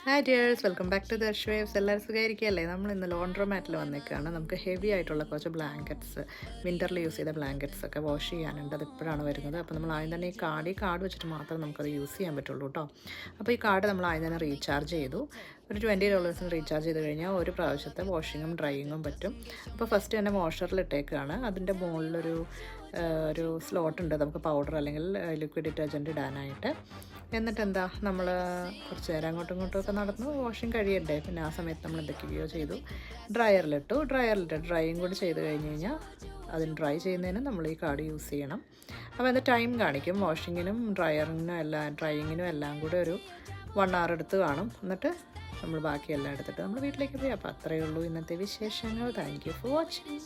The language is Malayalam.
Hi dears, welcome back to Darsh waves. എല്ലാവരും സുഖമായിരിക്കുകയല്ലേ? നമ്മൾ ഇന്ന് ലോണ്ട്രോമാറ്റിൽ വന്നേക്കാണ്. നമുക്ക് ഹെവി ആയിട്ടുള്ള കുറച്ച് ബ്ലാങ്കറ്റ്സ്, വിൻ്ററിൽ യൂസ് ചെയ്ത ബ്ലാങ്കറ്റ്സ് ഒക്കെ വാഷ് ചെയ്യാനുണ്ട്. അതിപ്പോഴാണ് വരുന്നത്. അപ്പോൾ നമ്മൾ ആദ്യം തന്നെ ഈ കാർഡ് വെച്ചിട്ട് മാത്രമേ നമുക്കത് യൂസ് ചെയ്യാൻ പറ്റുള്ളൂ കേട്ടോ. അപ്പോൾ ഈ കാർഡ് നമ്മൾ ആദ്യം തന്നെ റീചാർജ് ചെയ്തു. ഒരു $20 റീചാർജ് ചെയ്ത് കഴിഞ്ഞാൽ ഒരു പ്രാവശ്യത്തെ വാഷിങ്ങും ഡ്രൈയിങ്ങും പറ്റും. അപ്പോൾ ഫസ്റ്റ് തന്നെ വാഷറിൽ ഇട്ടേക്കാണ്. അതിൻ്റെ മുകളിലൊരു ഒരു സ്ലോട്ടുണ്ട് നമുക്ക് പൗഡർ അല്ലെങ്കിൽ ലിക്വിഡ് ഡിറ്റർജൻറ്റ് ഇടാനായിട്ട്. എന്നിട്ട് എന്താ നമ്മൾ കുറച്ച് നേരം അങ്ങോട്ടും ഇങ്ങോട്ടും ഒക്കെ നടന്നു വാഷിങ് കഴിയണ്ടേ. പിന്നെ ആ സമയത്ത് നമ്മൾ എന്തൊക്കെയോ ചെയ്തു. ഡ്രയറിലിട്ടു. ഡ്രൈയും കൂടി ചെയ്ത് കഴിഞ്ഞ് കഴിഞ്ഞാൽ അതിന് ഡ്രൈ ചെയ്യുന്നതിന് നമ്മൾ ഈ കാർഡ് യൂസ് ചെയ്യണം. അപ്പോൾ അത് ടൈം കാണിക്കും. വാഷിങ്ങിനും ഡ്രൈയിങ്ങിനും എല്ലാം കൂടെ ഒരു 1 hour എടുത്ത് കാണും. എന്നിട്ട് നമ്മൾ ബാക്കിയെല്ലാം എടുത്തിട്ട് നമ്മൾ വീട്ടിലേക്ക് പോയി. അപ്പോൾ അത്രയേ ഉള്ളൂ ഇന്നത്തെ വിശേഷങ്ങൾ. Thank you for watching.